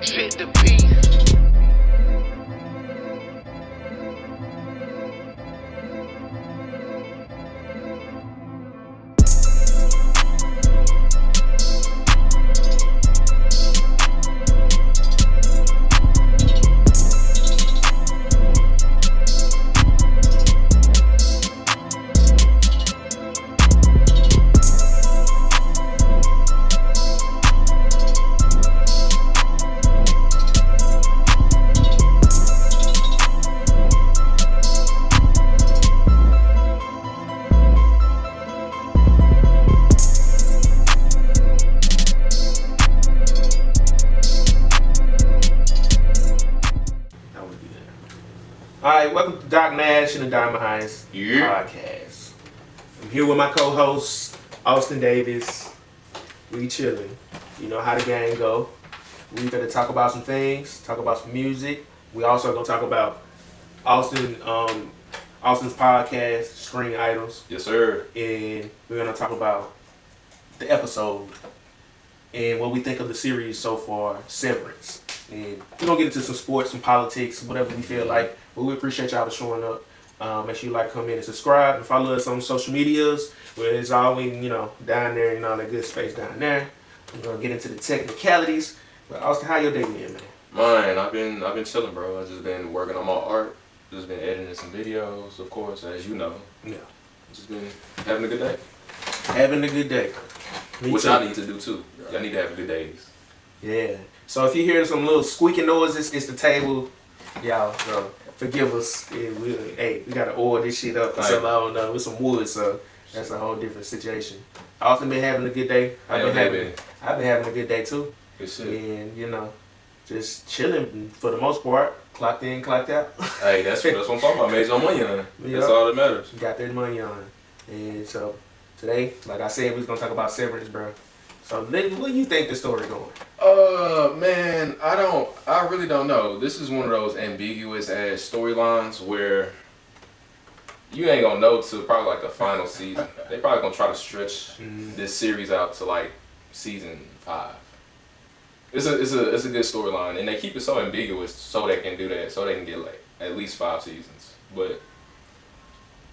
Fit the beat. Alright, welcome to Doc Nash and the Diamond Heist podcast. I'm here with my co-host, Austin Davis. We chilling. You know how the gang go. We gonna talk about some things, talk about some music. We also gonna talk about Austin's podcast, Screen Idols. Yes, sir. And we're gonna talk about the episode and what we think of the series so far, Severance. And we're gonna get into some sports, some politics, whatever we feel like. But we appreciate y'all for showing up. Make sure you like, comment, and subscribe, and follow us on social medias. Where it's always, down there and all that good space down there. We're gonna get into the technicalities. But Austin, how your day been, man? Mine, I've been chilling, bro. I've just been working on my art. Just been editing some videos, of course, as you know. Yeah. Just been having a good day. Having a good day. Which I need to do too. Y'all need to have good days. Yeah. So if you hear some little squeaking noises, it's the table. Y'all, forgive us. We gotta oil this shit up for so long with some wood, so that's a whole different situation. I also been having a good day. I've been having a good day too. Good shit. And just chilling for the most part. Clocked in, clocked out. Hey, that's what I'm talking about. Made some money on it. That's all that matters. Got that money on it. And so today, like I said, we was gonna talk about Severance, bro. So what do you think the story going? Man, I really don't know. This is one of those ambiguous ass storylines where you ain't gonna know till probably like the final season. They probably gonna try to stretch this series out to like season 5. It's a good storyline, and they keep it so ambiguous so they can do that, so they can get like at least 5 seasons. But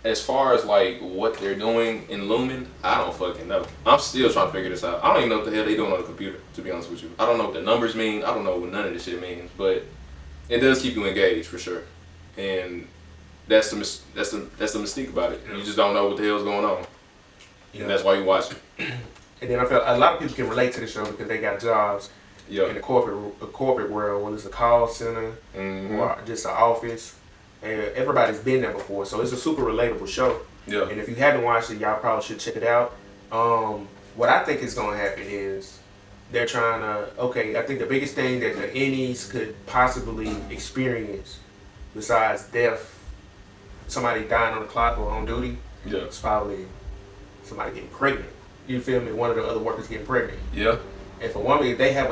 as far as like what they're doing in Lumen, I don't fucking know. I'm still trying to figure this out. I don't even know what the hell they doing on the computer, to be honest with you. I don't know what the numbers mean. I don't know what none of this shit means, but it does keep you engaged for sure. And that's the mystique about it. You just don't know what the hell's going on. Yeah. And that's why you watch it. And then I feel a lot of people can relate to the show because they got jobs in the corporate world, whether it's a call center or just an office. And everybody's been there before, so it's a super relatable show. Yeah. And if you haven't watched it, y'all probably should check it out. What I think is going to happen is they're trying to, I think the biggest thing that the Ennies could possibly experience besides death, somebody dying on the clock or on duty, it's probably somebody getting pregnant. You feel me? One of the other workers getting pregnant. Yeah. And for one, they have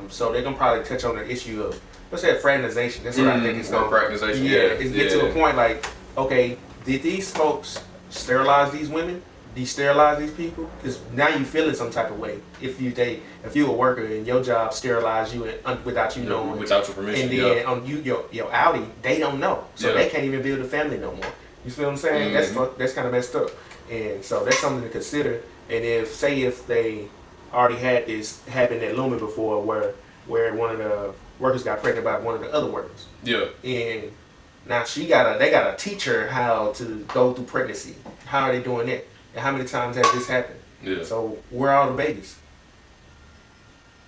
so they're going to probably touch on the issue of, let's say, fraternization. That's what I think it's going to fraternization. Get to a point like, okay, did these folks sterilize these women? De-sterilize these people? Because now you feeling some type of way. If you a worker and your job sterilize you without you knowing, without your permission, and then on your Audi, they don't know, so they can't even build a family no more. You feel what I'm saying? That's kind of messed up, and so that's something to consider. And if they already had this happen at Lumen before, where one of the workers got pregnant by one of the other workers. Yeah. And now they gotta teach her how to go through pregnancy. How are they doing that? And how many times has this happened? Yeah. So where are all the babies?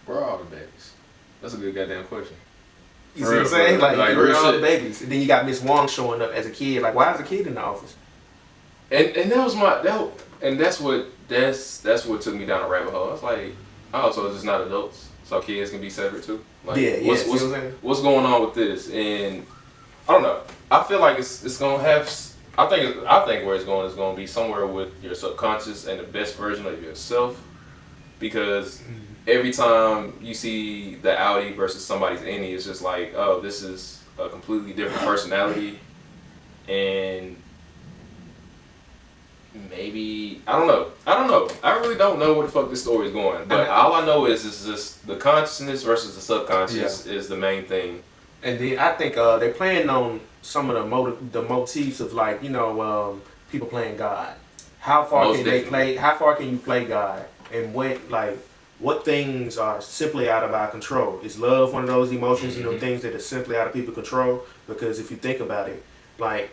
Where are all the babies? That's a good goddamn question. You see what I'm saying? Like where are all the babies? And then you got Miss Wong showing up as a kid. Like, why is a kid in the office? And that's what took me down a rabbit hole. I was like, oh, so it's just not adults. So kids can be separate too. Like, what's going on with this? And I don't know. I feel like it's gonna have. I think where it's going is gonna be somewhere with your subconscious and the best version of yourself. Because every time you see the Audi versus somebody's Innie, it's just like, oh, this is a completely different personality, and maybe I don't know. I really don't know where the fuck this story is going. But all I know is just the consciousness versus the subconscious is the main thing. And then I think they're playing on some of the motifs of like people playing God. How far can they play? How far can you play God? And what things are simply out of our control? Is love one of those emotions? You know, things that are simply out of people's control? Because if you think about it, like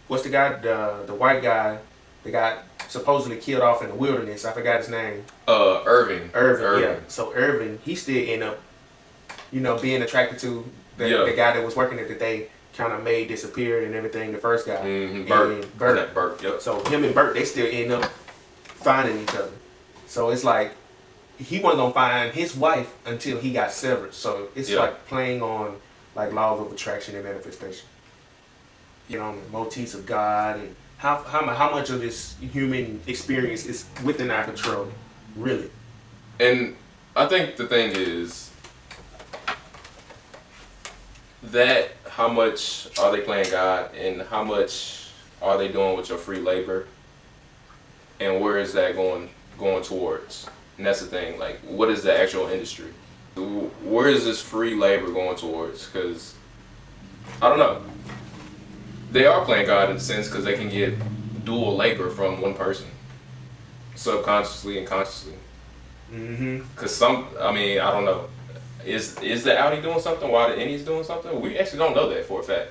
what's the guy, the white guy that got supposedly killed off in the wilderness? I forgot his name. Irving. Yeah. So Irving, he still end up, being attracted to the guy that was working it that they kind of made disappear and everything. The first guy, Bert. Yep. So him and Bert, they still end up finding each other. So it's like he wasn't gonna find his wife until he got severed. So it's like playing on like laws of attraction and manifestation. The motifs of God and how much of this human experience is within our control, really. And I think the thing is that how much are they playing God and how much are they doing with your free labor, and where is that going towards? And that's the thing, like what is the actual industry? Where is this free labor going towards? Because I don't know. They are playing God in a sense because they can get dual labor from one person, subconsciously and consciously. Because I don't know. Is the Audi doing something while the Indy's doing something? We actually don't know that for a fact.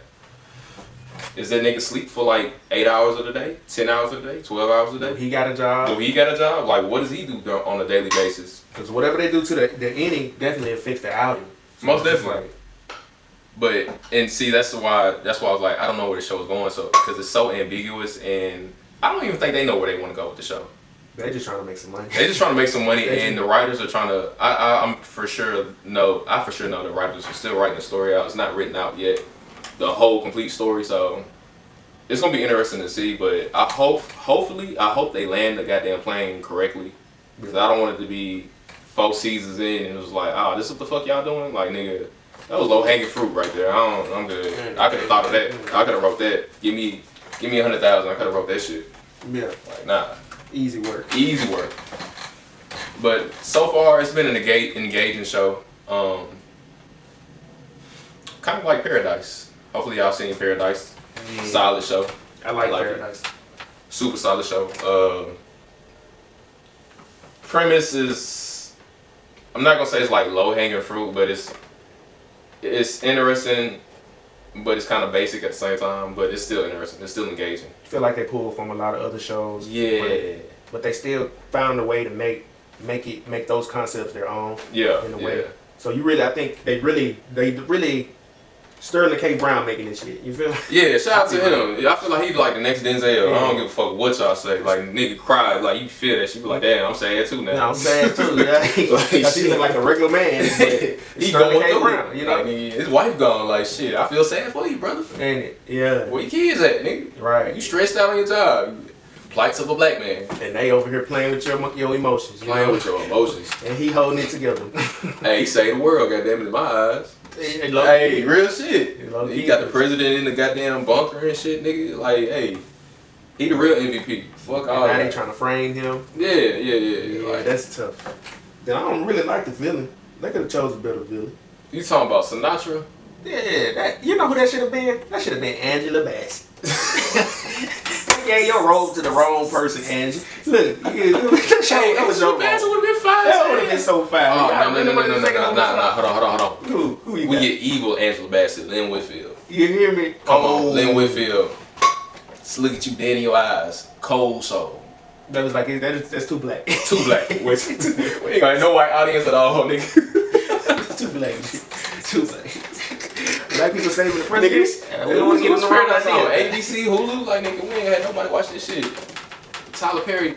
Is that nigga sleep for like 8 hours of the day, 10 hours of the day, 12 hours a day? He got a job. Like what does he do on a daily basis? Because whatever they do to the Indy definitely affects the Audi. So most definitely. And see, that's why I was like, I don't know where the show's going, so because it's so ambiguous, and I don't even think they know where they want to go with the show. They're just trying to make some money. And the writers are trying to. I for sure know the writers are still writing the story out. It's not written out yet, the whole complete story. So it's gonna be interesting to see. But I hope they land the goddamn plane correctly, because I don't want it to be 4 seasons in and it was like, this is what the fuck y'all doing, like nigga. That was low hanging fruit right there. I'm good. I could have thought of that. I could have wrote that. Give me 100,000. I could have wrote that shit. Yeah. Like nah. Easy work. But so far it's been an engaging show. Kind of like Paradise. Hopefully y'all seen Paradise. Solid show. I like Paradise. Super solid show. Premise is, I'm not gonna say it's like low hanging fruit, but it's interesting, but it's kind of basic at the same time, but it's still interesting. It's still engaging. I feel like they pulled from a lot of other shows. Yeah. But they still found a way to make those concepts their own. Yeah. In a way. So I think they really Sterling K. Brown making this shit. You feel? Yeah, shout out to him. I feel like he's like the next Denzel. Yeah. I don't give a fuck what y'all say. Like nigga cried, like you feel that shit. Be like, damn, I'm sad too now. No, I'm sad too. Yeah, like, he look like a regular man. He going K. Brown, you know. Like, his wife gone. Like shit, I feel sad for you, brother. And yeah, where your kids at, nigga? Right. You stressed out on your job. Plights of a black man. And they over here playing with your emotions. Playing with your emotions. And he holding it together. Hey, he saved the world, goddamn it, in my eyes. Hey, real shit. He got the president in the goddamn bunker and shit, nigga. Like, hey, he the real MVP. Fuck all that. Now they trying to frame him. Yeah. Like, that's tough. Then I don't really like the villain. They could have chose a better villain. You talking about Sinatra? Yeah, you know who that should have been? That should have been Angela Bassett. They gave your role to the wrong person, Angie. Look, that was your role. Bassett would have been fine. That would have been so fine. No. Hold on. Who you got? We get evil Angela Bassett, Lynn Whitfield. You hear me? Come on, Lynn Whitfield. Just look at you dead in your eyes. Cold soul. That was like, that's too black. Too black. We ain't got no white audience at all, nigga. Too black. Too black. Black people saving the president. We don't want to get them the wrong idea. ABC, Hulu, like nigga, we ain't had nobody watch this shit. Tyler Perry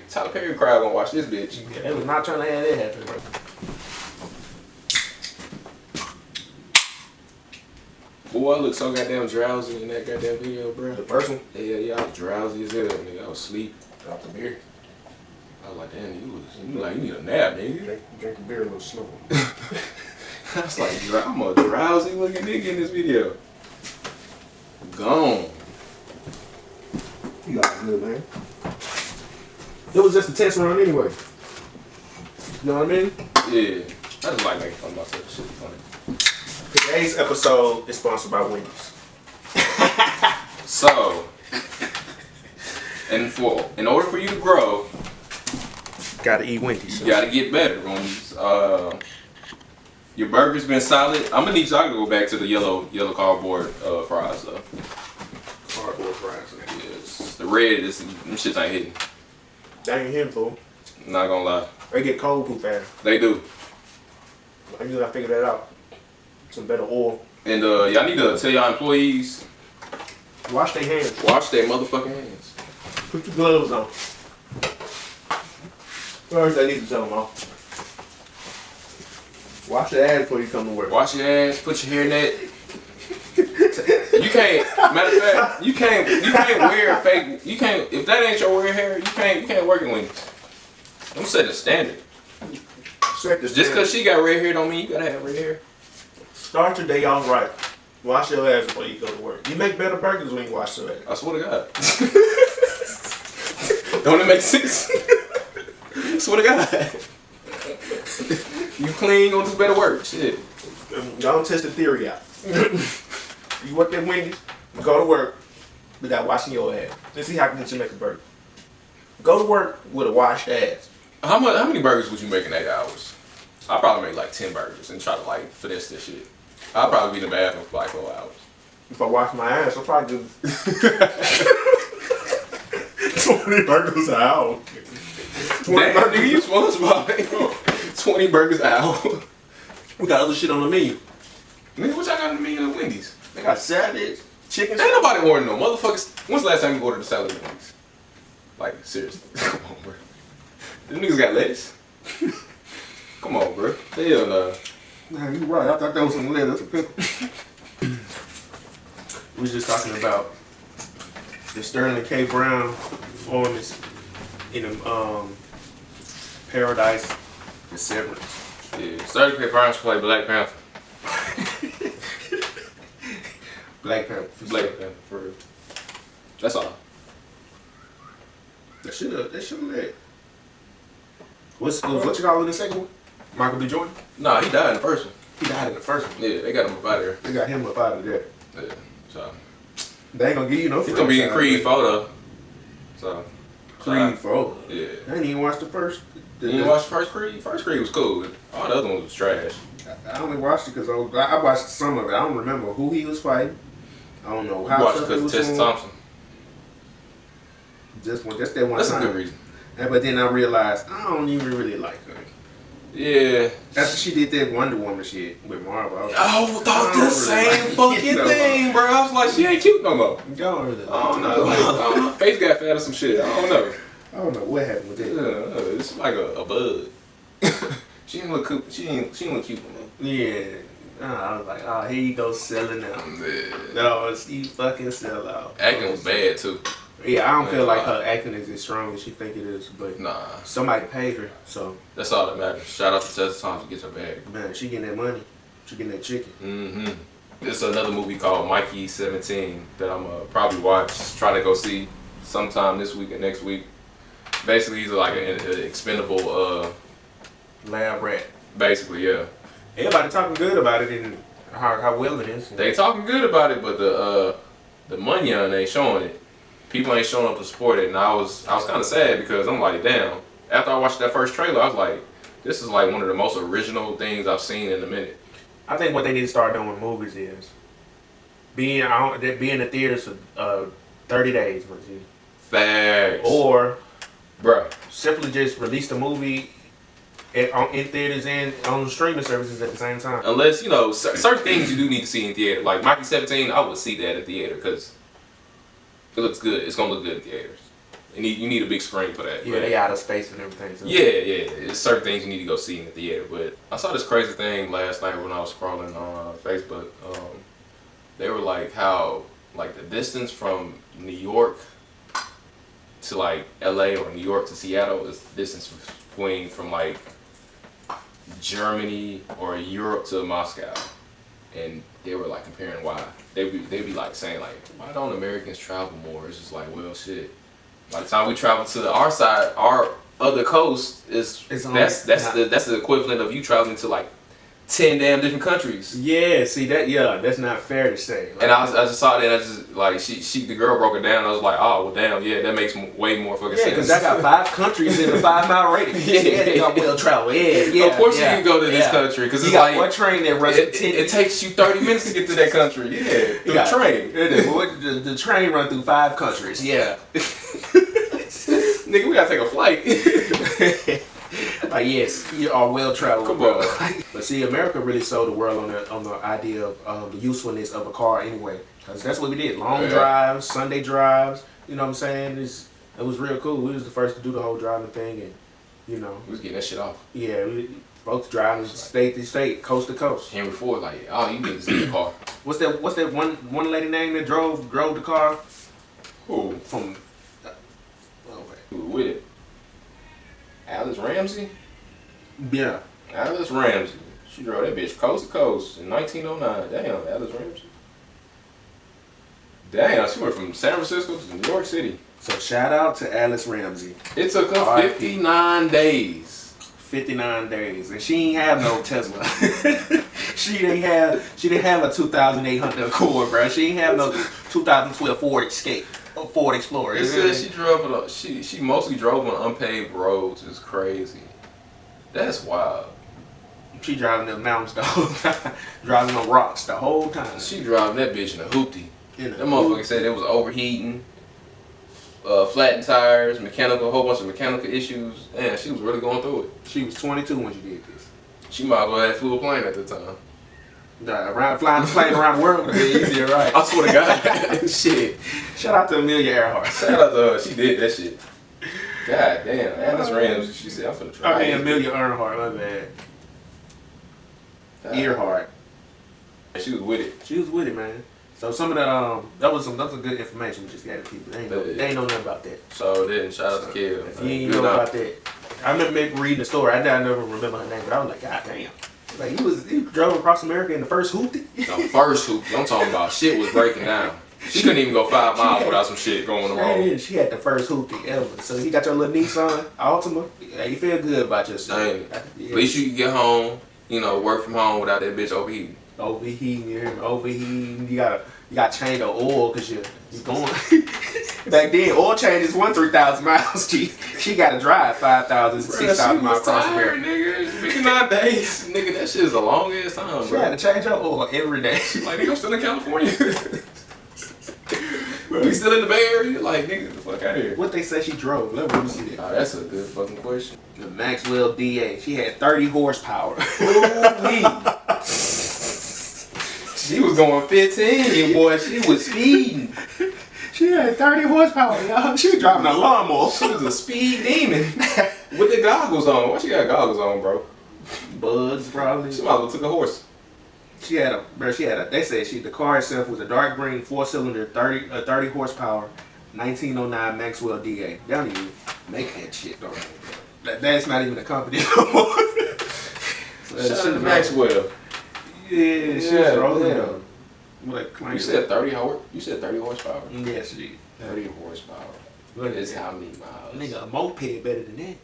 crowd gonna watch this bitch. Yeah, they was not trying to have that happen, bro. Boy, I look so goddamn drowsy in that goddamn video, bro. The first one? Yeah, I was drowsy as hell, nigga. I was asleep. Dropped the beer. I was like, damn, you need a nap, nigga. Drink the beer a little slower. I was like, I'm a drowsy looking nigga in this video. Gone. You got good, man. It was just a test run anyway. You know what I mean? Yeah. I just like making fun of myself. Shit be funny. Today's episode is sponsored by Wendy's. So, in order for you to grow, gotta eat Wendy's. You gotta get better on these. Your burger's been solid. I'm gonna need y'all to go back to the yellow cardboard fries though. Cardboard fries. Yes. The red is them shits ain't hitting. They ain't hitting, fool. Not gonna lie. They get cold too fast. They do. I usually figure that out. Some better oil. And y'all need to tell y'all employees. Wash their hands. Wash their motherfucking hands. Put your gloves on. First, I need to tell them off. Wash your ass before you come to work. Wash your ass. Put your hair net. You can't. Matter of fact, you can't wear fake. You can't. If that ain't your wear hair, you can't work in Wendy's. I'm setting a standard. Just because she got red hair don't mean you gotta have red hair. Start your day off right. Wash your ass before you go to work. You make better burgers when you wash your ass. I swear to God. Don't it make sense? I swear to God. You clean, gonna do better work. Shit. Don't test the theory out. You work at Wendy's, go to work without washing your ass. Let's see how can you make a burger. Go to work with a washed ass. How many burgers would you make in 8 hours? I'll probably make like 10 burgers and try to like finesse this shit. I'll probably be in the bathroom for like 4 hours. If I wash my ass, I'll probably do 20 burgers an hour. 20 burgers, nigga, you SpongeBob. 20 burgers an hour. We got other shit on the menu. Nigga, what y'all got on the menu at Wendy's? They got salads, chicken. Ain't nobody ordering no motherfuckers. When's the last time you ordered a salad at Wendy's? Like, seriously. Come on, bro. Them niggas got lettuce. Come on, bro. Hell no. Nah, you right. I thought that was some lettuce. We was just talking about the Sterling K. Brown performance in Paradise and Severance. Yeah, Sterling K. Brown should play Black Panther. Black Panther. Black Panther, for real. That's all. They should have let. What you call it in the second one? Michael B. Jordan? Nah, he died in the first one. He died in the first one. Yeah, they got him up out of there. They got him up out of there. Yeah, so. They ain't gonna give you no. He's gonna be in Creed 4 though. So. Creed 4? Yeah. I didn't even watch the first. You didn't watch the first Creed? First Creed was cool. All the other ones was trash. I only watched it because I watched some of it. I don't remember who he was fighting. I don't know how. You watched it because of Tessa Thompson? Just that one That's time. a good reason. But then I realized I don't even really like her. Yeah. After she did that Wonder Woman shit with Marvel, I thought the same fucking thing, bro. I was like, she ain't cute no more. Y'all really I don't know. Her face got fat or some shit. I don't know. I don't know what happened with that. It's like a bud. She didn't look cute. She didn't look cute no more. Yeah. I was like, oh, here you go selling out. Yeah. No, she fucking sell out. Acting was bad too. Yeah, I don't feel like her acting is as strong as she think it is, but nah, somebody paid her, so that's all that matters. Shout out to Tessa Thompson, get her bag. Man, she getting that money, she getting that chicken. Mm-hmm. There's another movie called Mikey 17 that I'm probably watch, try to go see sometime this week or next week. Basically, he's like an expendable lab rat. Basically, yeah. Everybody talking good about it and how well it is. They talking good about it, but the money on it ain't showing it. People ain't showing up to support it, and I was kind of sad because I'm like, damn. After I watched that first trailer, I was like, this is like one of the most original things I've seen in a minute. I think what they need to start doing with movies is be in the theaters for 30 days, Facts. or bruh, simply just release the movie in theaters and on streaming services at the same time. Unless, you know, certain things you do need to see in theater. Like Mikey 17, I would see that at theater because it looks good. It's gonna look good in theaters. You need a big screen for that. Yeah, they out of space and everything. So. Yeah. There's certain things you need to go see in the theater. But I saw this crazy thing last night when I was scrolling on Facebook. They were like how like the distance from New York to like LA or New York to Seattle is the distance between from like Germany or Europe to Moscow. And they were like comparing why. They'd be like saying like, why don't Americans travel more? It's just like, well, shit. By the time we travel to our side, our other coast that's the equivalent of you traveling to like 10 damn different countries. Yeah, see that? Yeah, that's not fair to say. Like, and I just saw that, and I just like the girl broke it down. I was like, oh well, damn, yeah, that makes way more fucking sense. Yeah, because I got 5 countries in a 5-mile radius. Yeah, they got well traveled. Yeah. Of course you can go to this country because it's like one train that runs. It takes you 30 minutes to get to that country. Yeah, through the train. The train run through 5 countries. Yeah. Nigga, we gotta take a flight. Like yes, you are well traveled. Come on. But see, America really sold the world on the idea of the usefulness of a car anyway, because that's what we did. Long drives, Sunday drives. You know what I'm saying? It was real cool. We was the first to do the whole driving thing, and you know, we was getting that shit off. Yeah, we both driving state to state, coast to coast. Henry Ford, like, oh, you niggas in the car. What's that one lady name that drove the car? Who? From Who with it? Alice Ramsey? Yeah. Alice Ramsey. She drove that bitch coast to coast in 1909. Damn, Alice Ramsey. Damn, she went from San Francisco to New York City. So shout out to Alice Ramsey. It took her 59 days. 59 days, and she ain't have no Tesla. she didn't have a 2800 Accord, bro. She ain't have no 2012 Ford Escape. Ford Explorer. It says she mostly drove on unpaved roads. It's crazy. That's wild. She driving them mountains the whole time. Driving on rocks the whole time. She driving that bitch in a hoopty. That motherfucker said it was overheating, flattened tires, a whole bunch of mechanical issues. Man, she was really going through it. She was 22 when she did this. She might as well have flew a plane at the time. Flying the plane around the world would be easier, right? I swear to God. Shit. Shout out to Amelia Earhart. Shout out to her. She did that shit. God damn. Alice Ramsey. She said, I'm finna try. I mean, Amelia Earhart, my bad. Earhart. She was with it. She was with it, man. So some of that was good information we just got to people. They ain't know nothing about that. So then, shout out to Kill. If you ain't know about that. I remember reading the story. I never remember her name, but I was like, God damn. Like he drove across America in the first hoopty. The first hoopty. I'm talking about shit was breaking down. She couldn't even go 5 miles without some shit going wrong. She had the first hoopty ever. So you got your little Nissan Altima. Yeah, you feel good about yourself. At least you can get home, work from home without that bitch overheating. Overheating. You got to change the oil because you're going. Back then, oil changes 3,000 miles. She got to drive 5,000, 6,000 miles across America. Nigga, 59 days. Nigga, that shit is a long ass time, bro. She had to change her oil every day. Like, nigga, I'm still in California. We still in the Bay Area? Like, nigga, get the fuck out of here. What they say she drove? Let me see that. Oh, that's a good fucking question. The Maxwell DA. She had 30 horsepower. She was going 15, boy. She was speeding. She had 30 horsepower, y'all. She was driving a lawnmower. She was a speed demon. With the goggles on. Why she got goggles on, bro? Bugs, probably. She might have took a horse. They said the car itself was a dark green 4-cylinder 30 horsepower 1909 Maxwell DA. They don't even make that shit though. That's not even a company no more. Shout out to Maxwell. Yeah, she was rolling them. You said 30 horsepower? Yes, she did. 30 horsepower. What is how many miles? Nigga, a moped better than that.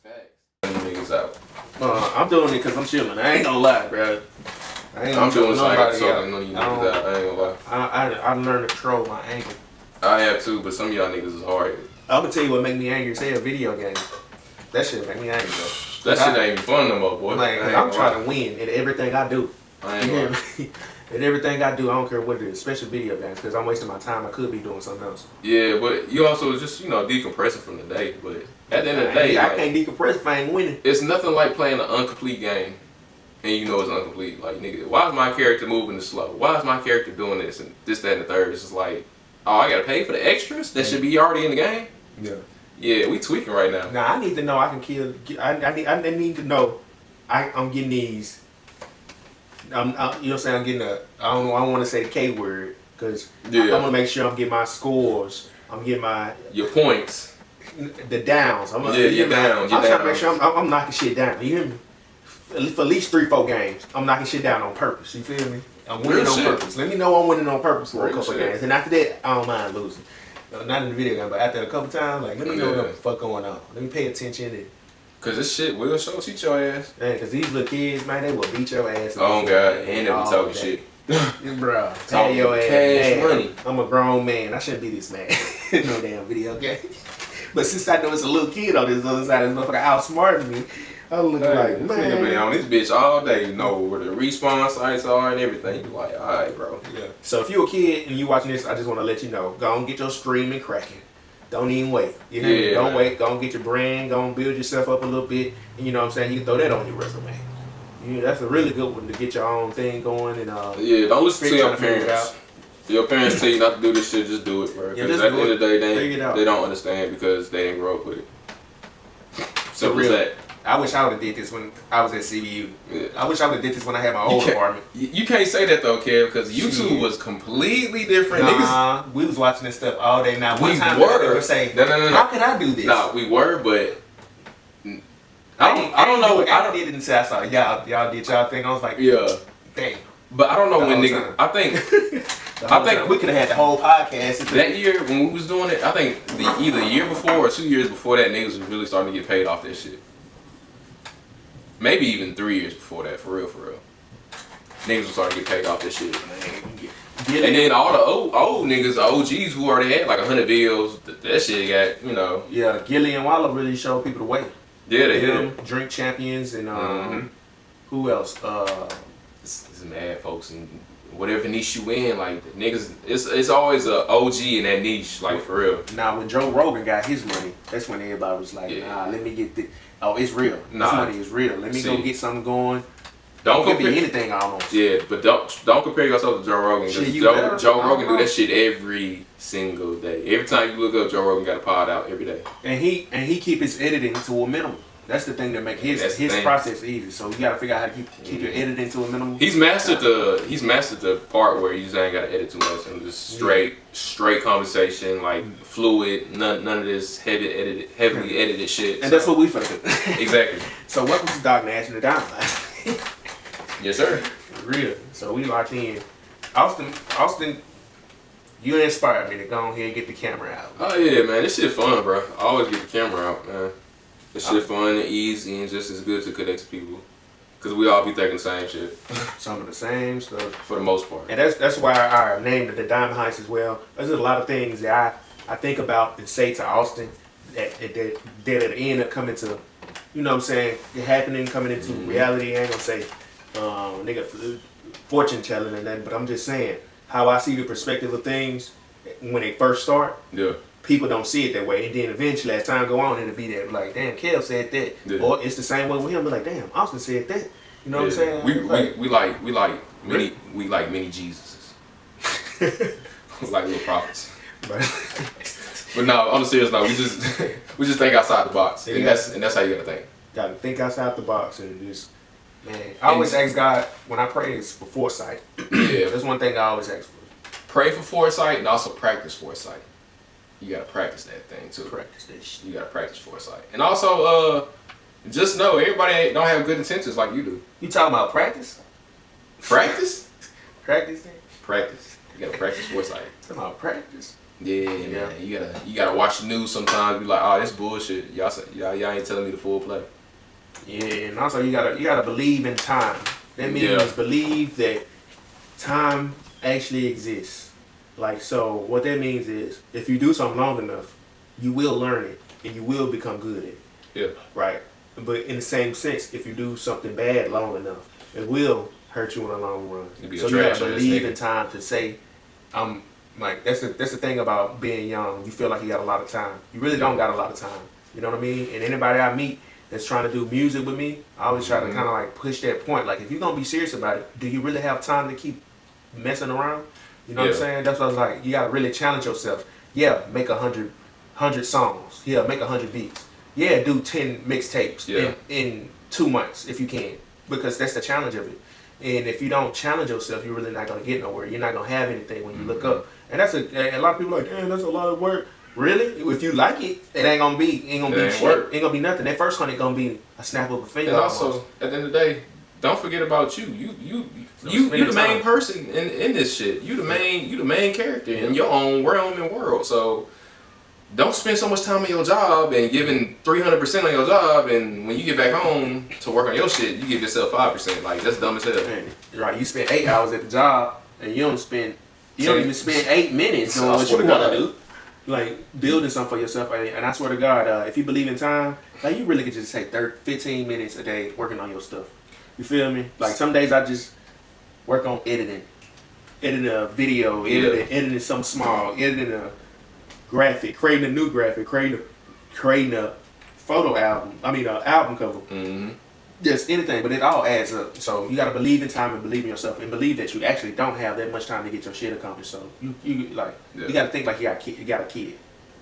Facts. Niggas out. I'm doing it because I'm chilling. I ain't gonna lie, bro. I'm doing something so none of you niggas out. I ain't gonna lie. I learned to control my anger. I have too, but some of y'all niggas is hard. I'm gonna tell you what make me angry. Say a video game. That shit make me angry, bro. That shit ain't even fun no more, boy. Like, I'm trying to win in everything I do. I ain't gonna. In everything I do, I don't care what it is, especially video games, because I'm wasting my time. I could be doing something else. Yeah, but you also just, decompressing from the day. But at the end of the day, I can't decompress if I ain't winning. It's nothing like playing an incomplete game, and you know it's incomplete. Like, nigga, why is my character moving this slow? Why is my character doing this and this, that, and the third? It's just like, oh, I gotta pay for the extras that should be already in the game. Yeah. Yeah, we tweaking right now. Nah, I need to know I can kill. I need to know I'm getting these. You know what I'm saying? I'm getting I don't want to say the K word because I want to make sure I'm getting my scores. I'm getting your points. The downs. I'm down. I'm trying to make sure I'm knocking shit down. You hear me? For at least 3-4 games, I'm knocking shit down on purpose. You feel me? I'm winning on purpose. Let me know I'm winning on purpose for a couple games. And after that, I don't mind losing. Not in the video game, but after a couple times, like, let me know what the fuck going on. Let me pay attention. And, cause this shit will show cheat your ass. Man, cause these little kids, man, they will beat your ass. Oh God, and they be talking shit. Bro, pay your ass. Cash money. I'm a grown man. I shouldn't be this man. No damn video game. But since I know it's a little kid on this other side, this motherfucker outsmarting me. I'm looking like, man. Nigga been on this bitch all day. You know where the respawn sites are and everything. You like, alright, bro. Yeah. So if you a kid and you watching this, I just want to let you know, go and get your streaming cracking. Don't even wait. You hear me? Don't wait. Go and get your brand. Go and build yourself up a little bit. And you know what I'm saying? You can throw that on your resume. Yeah, that's a really good one to get your own thing going. And don't listen to your parents. Your parents tell you not to do this shit, just do it, bro. Because at the end of the day, they don't understand because they didn't grow up with it. Simple as that. I wish I would have did this when I was at CBU. Yeah. I wish I would have did this when I had my old apartment. You can't say that though, Kev, because YouTube was completely different. Nah, we was watching this stuff all day. Now, one time we were saying, no. How can I do this? Nah, we were, but I don't know. I did it until I saw y'all did y'all thing. I was like, yeah, damn. But I don't know when niggas. I think we could have had the whole podcast that year when we was doing it. I think either the year before or 2 years before that, niggas was really starting to get paid off that shit. Maybe even 3 years before that, for real. Niggas was starting to get paid off this shit. And then all the old niggas, the OGs who already had like 100 videos, that shit got, you know. Yeah, Gilly and Wallow really showed people the way. Yeah, they did. Drink Champions and who else? It's mad folks and whatever niche you in, like niggas, it's always a OG in that niche, like for real. Now when Joe Rogan got his money, that's when everybody was like, nah, let me get this. Oh, it's real. This money is real. Let me go get something going. Don't compare anything almost. Yeah, but don't compare yourself to Joe Rogan. Because Joe Rogan do that shit every single day. Every time you look up, Joe Rogan got a pod out every day. And he keep his editing to a minimum. That's the thing that make his process easy. So you gotta figure out how to keep your editing to a minimum. He's mastered the part where you just ain't gotta edit too much and just straight conversation, like fluid, none of this heavily edited shit. And that's what we finna do. Exactly. So welcome to Dog Nash and the Dynamite. Yes, sir. Real. So we locked in. Austin, you inspired me to go ahead and get the camera out. Oh yeah, man, this shit fun, bro. I always get the camera out, man. This shit fun and easy and just as good to connect to people. Cause we all be thinking the same shit. Some of the same stuff. For the most part. And that's why I named it the Diamond Heist as well. There's a lot of things that I think about and say to Austin that end up coming to, you know what I'm saying, happening, coming into reality. I ain't gonna say nigga fortune telling and nothing, but I'm just saying how I see the perspective of things when they first start. Yeah. People don't see it that way, and then eventually as time go on, it'll be that like, damn, Kev said that, or it's the same way with him. Be like, damn, Austin said that. You know what I'm saying? We like mini Jesuses. Like little prophets. But no, on the serious note, we just think outside the box, and that's how you gotta think. Gotta think outside the box, and just man, I always ask God when I pray is for foresight. Yeah, that's one thing I always ask for. Pray for foresight and also practice foresight. You gotta practice that thing too. Practice that shit. You gotta practice foresight, and also just know everybody don't have good intentions like you do. You talking about practice? Practice? Practice. Practice. You gotta practice foresight. Talking about practice. Yeah, man. You gotta watch the news sometimes. Be like, oh, this bullshit. Y'all ain't telling me the full play. Yeah, and also you gotta believe in time. That means believe that time actually exists. Like, so what that means is if you do something long enough, you will learn it and you will become good at it. Yeah. Right. But in the same sense, if you do something bad long enough, it will hurt you in the long run. So you gotta believe in time to say, like that's the thing about being young. You feel like you got a lot of time. You really don't got a lot of time. You know what I mean? And anybody I meet that's trying to do music with me, I always try to kind of like push that point. Like, if you're gonna be serious about it, do you really have time to keep messing around? You know what I'm saying? That's what I was like. You gotta really challenge yourself. Yeah, make 100 songs. Yeah, make 100 beats. Yeah, do 10 mixtapes in 2 months if you can, because that's the challenge of it. And if you don't challenge yourself, you're really not gonna get nowhere. You're not gonna have anything when you look up. And that's a lot of people are like, damn, that's a lot of work. Really? If you like it, it ain't gonna be shit. Ain't gonna be nothing. That first 100 gonna be a snap of a finger. And also, at the end of the day, don't forget about you. You the main person in this shit. You the main character in your own realm and world. So don't spend so much time on your job and giving 300% on your job, and when you get back home to work on your shit, you give yourself 5%. Like, that's dumb as hell. Right, you spend 8 hours at the job, and you don't even spend 8 minutes doing what you want to do. Like, building something for yourself. And I swear to God, if you believe in time, like, you really could just take 15 minutes a day working on your stuff. You feel me? Like, some days I just work on editing a video, editing something small, editing a graphic, creating a new graphic, creating a photo album. I mean, an album cover. Just anything, but it all adds up. So you gotta believe in time and believe in yourself and believe that you actually don't have that much time to get your shit accomplished. So you gotta think like you got a kid.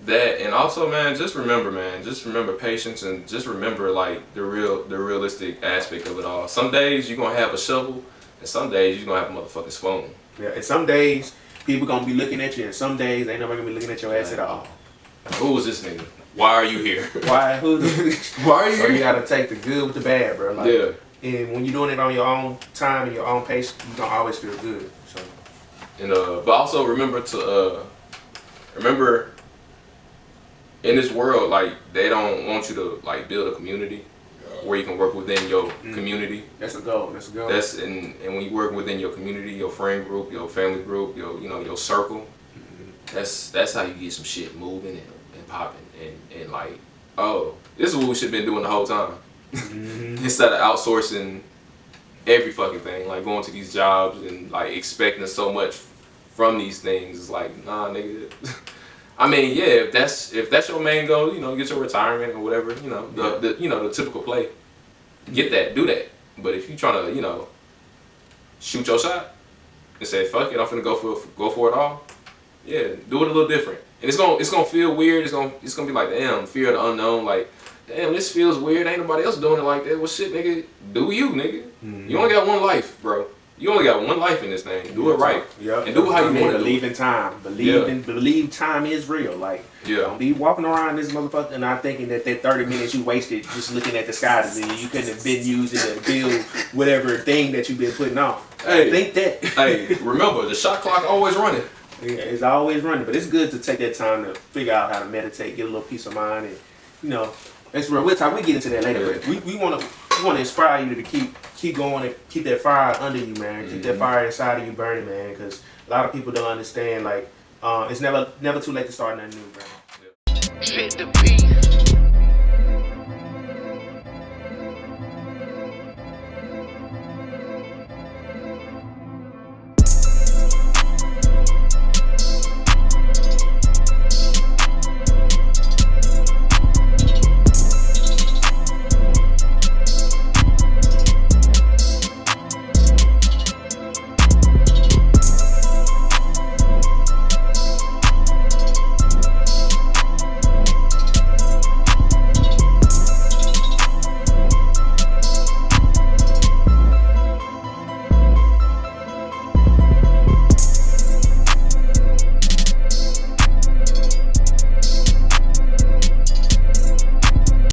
That, and also, man, just remember patience, and just remember like the realistic aspect of it all. Some days you're gonna have a shovel, and some days you're gonna have a motherfucking spoon. Yeah, and some days people gonna be looking at you, and some days ain't nobody gonna be looking at your ass at all. Who is this nigga? Why are you here? Why are you here? So you gotta take the good with the bad, bro. Like, yeah. And when you're doing it on your own time and your own pace, you gonna always feel good. So. And but also remember in this world, like, they don't want you to like build a community where you can work within your community. That's a goal. And when you work within your community, your friend group, your family group, your circle. That's how you get some shit moving and popping and like, oh, this is what we should have been doing the whole time. Instead of outsourcing every fucking thing, like going to these jobs and like expecting so much from these things. It's like, nah, nigga. I mean, yeah, if that's your main goal, get your retirement or whatever, the typical play. Get that, do that. But if you trying to, shoot your shot and say, fuck it, I'm finna go for it all. Yeah, do it a little different. And it's gonna feel weird. It's gonna be like, damn, fear of the unknown. Like, damn, this feels weird. Ain't nobody else doing it like that. Well, shit, nigga, do you, nigga? You only got one life, bro. You only got one life in this thing. Do it right. And do it how you want to believe in time. Believe time is real. Like, don't be walking around this motherfucker and not thinking that 30 minutes you wasted just looking at the sky you couldn't have been using to build whatever thing that you've been putting on. Hey, think that. Hey, remember, the shot clock always running. Yeah, it's always running, but it's good to take that time to figure out how to meditate, get a little peace of mind, and that's real. We get into that later. But we want to inspire you to keep going and keep that fire under you, man. Keep that fire inside of you burning, man. Because a lot of people don't understand. Like, it's never too late to start nothing new, bro. Shit the beat.